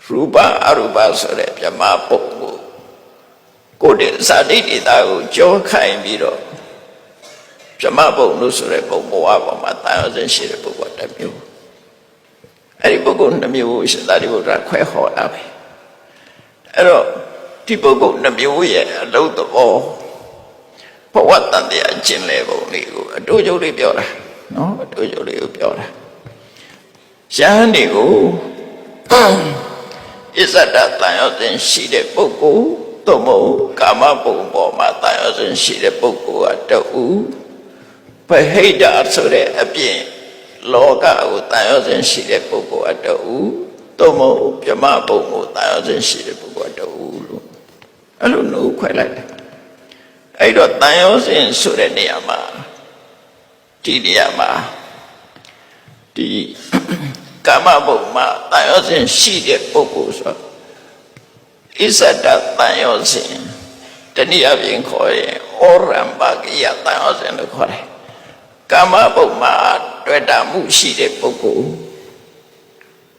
rupa arupa sore pyama poku kode saditi tahu jo khai biro pyama poku sore poku apa mata aja sire poku tamyo ari poku namyo isari bora khwe ho la be ero ti poku namyo ye alo to bawa tante ajin le bo ni ko ato jo le pyo da no ato jo le ko pyo da shan ni ko isada tayo sin shi de poku tomo kama poku po ma tayo sin shi de poku ato pahida sore apin loka ko tayo sin shi de poku ato tomo pyama poku tayo sin shi de poku ato lo alo no khwai lai ai do tayo sin so de neya ma di neya ma di kama poku ma tayo sin shi de poku so isada tayo sin taniya bin khoye oramba kiya tayo sin lo khoye kama poku ma tweta mu shi de poku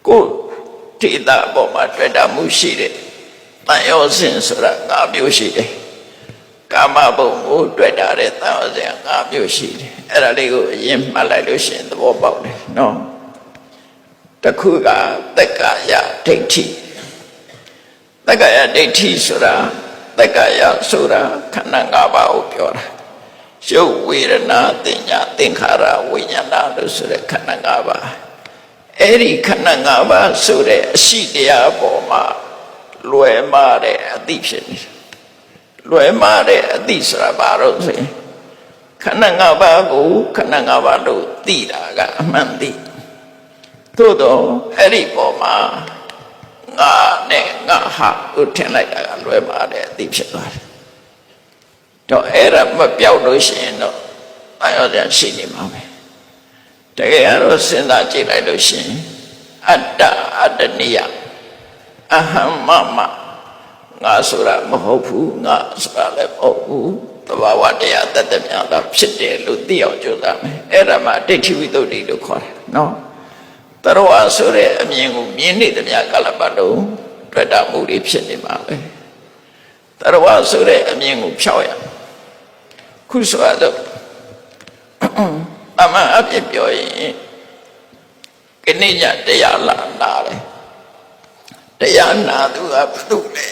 ko tita po ma tweta mu shi de tayo sin so da nga myo shi de kama poku tweta de tayo sin nga myo shi de era le ko yin ma lai lo shin thabo pauk de no takhu ka takkaya daithi takkaya daithi soda takkaya soda khana nga ba ko pyo da shou vedana tinya thingkhara vinyana lo so de khana nga ba eri khana nga ba so de ashi taya po ma lwe ma de ati phit ni lwe ma de ati soda ba lo so khana nga ba ko khana nga ba lo ti da ga aman tiသို့တော့အဲ့ဒီပေါ်မှာငါနဲ့ငါဟာကိုထင်လိုက်တာကလွဲပါတယ်အသိဖြစ်သွားတယ်။တော့အဲ့ဒါမပြောက်လို့ရှိရင်တော့အယောဇန်ရှိနေမှာပဲ။တကယ်တော့စဉ်းစားကြည့်လိုက်လို့ရှိရင်အတ္တအတ္တနိယအဟံမမငါဆိုတာမဟုတ်ဘူးငါဆိုတာလည်းမဟုတ်ဘူးသဘာဝတရားတတ်တများတော့ဖြစ်တယ်လို့သိအောင်ကြိုးစားမယ်။အဲ့ဒါမှဒိဋ္ဌိဝိတ္တုလို့ခေါ်တယ်နော်။တရဝဆိုတဲ့အမြင်ကိုမြင်နေတဲ့များကာလပတ်လုံးတွေ့တာမှုတွေဖြစ်နေမှာပဲတရဝဆိုတဲ့အမြင်ကိုဖြောက်ရခုဆိုတော့အမှန်အဖြစ်ပြောရင်ခဏညတရားလာတယ်တရားနာသူကဘုသူလဲ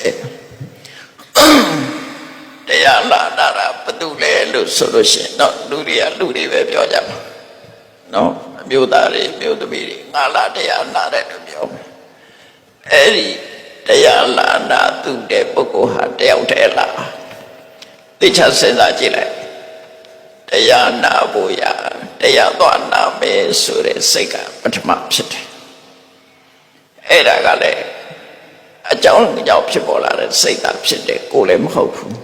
တရားလာတာဘုသူလဲလို့ဆိုလို့ရှိရင်တော့လူတွေကလူတွေပဲပြောကြမှာနော်မျိုးသားတွေမျိုးသမီးတွေငါလာတရားနာတဲ့လို့ပြောမယ်အဲ့ဒီတရားလာနာသူတဲ့ပုဂ္ဂိုလ်ဟာတယောက်တည်းလားသိချစဉ်းစားကြည့်လိုက်တရားနာဖို့ရတရားသွားနာမယ်ဆိုတဲ့စိတ်ကပထမဖြစ်တယ်အဲ့ဒါကလည်းအကြောင်းကြောင့်ဖြစ်ပေါ်လာတဲ့စိတ်သာဖြစ်တယ်ကိုယ်လည်းမဟုတ်ဘူး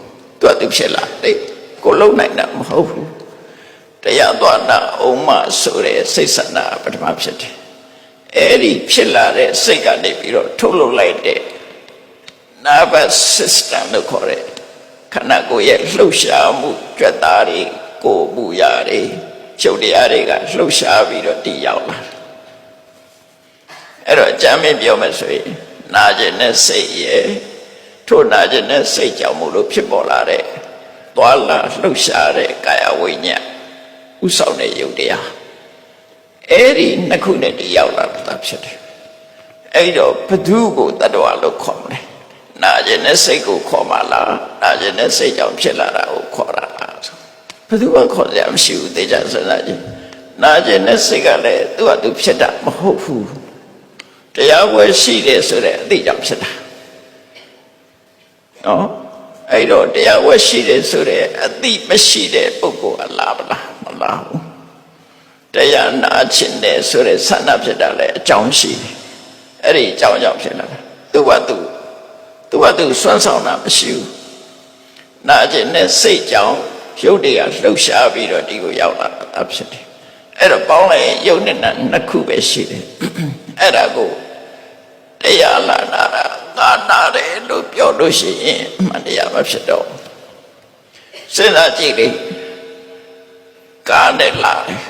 သူဖြစ်လာတယ်ကိုလုံးနိုင်တာမဟုတ်ဘူးတရားသွားနာအောင်မဆိုတဲ့စိတ်ဆန္ဒပထမဖြစ်တယ်အဲ့ဒီဖြစ်လာတဲ့စိတ်ကနေပြီးတော့ထုတ်လုပ်လိုက်တဲ့ nervous system လို့ခေါ်တဲ့ခန္ဓာကိုယ်ရဲ့လှုပ်ရှားမှုကြွက်သားတွေကိုယ်မှုရာတွေချုပ်တရားတွေကလှုပ်ရှားပြီးတော့တည်ရောက်လာအဲ့တော့အကျမ်းမပြောမယ်ဆိုရင်နာကျင်တဲ့စိတ်ရဲ့ထို့နာကျင်တဲ့စိတ်ကြောင့်မို့လို့ဖြစ်ပေါ်လာတဲ့သွားလာလှုပ်ရှားတဲ့ကာယဝိညာဉ်ဥဆောင်တဲ့ယုတ်တရားအဲ့ဒီနှစ်ခုနဲ့တည်ရောက်လာတာဖြစ်တယ်အဲ့တော့ဘသူကိုတတ္တဝါလို့ခေါ်မလဲနာကျင်တဲ့စိတ်ကိုခေါ်မှလားနာကျင်တဲ့စိတ်ကြောင့်ဖြစ်လာတာကိုခေါ်တာလားဘသူကခေါ်ကြမရှိဘူးသိကြစဉ်းစားကြည့်နာကျင်တဲ့စိတ်ကလည်းသူ့ဟာသူဖြစ်တာမဟုတ်ဘူးတရားဝဲရှိတယ်ဆိုတဲ့အသိကြောင့်ဖြစ်တာနော်အဲ့တော့တရားဝဲရှိတယ်ဆိုတဲ့အသိမရှိတဲ့ပုဂ္ဂိုလ်ကလာမလားမလာဘူးတရားနာခြင်းနဲ့ဆိုတဲ့ဆန္ဒဖြစ်တာလည်းအကြောင်းရှိတယ်အဲ့ဒီအကြောင်းကြောင့်ဖြစ်လာတာသူကသူစွမ်းဆောင်တာမရှိဘူးနာခြင်းနဲ့စိတ်ကြောင့်ရုပ်တွေကလှုပ်ရှားပြီးတော့ဒီကိုရောက်လာတာဖြစ်တယ်အဲ့တော့ပေါင်းလိုက်ရုပ်နဲ့နာနှစ်ခုပဲရှိတယ်အဲ့ဒါကိုတရားလာနာတာငါနာတယ်လို့ပြောလို့ရှိရင်အမှန်တရားမဖြစ်တော့စဉ်းစားကြည့်လေကားနဲ့လာတယ်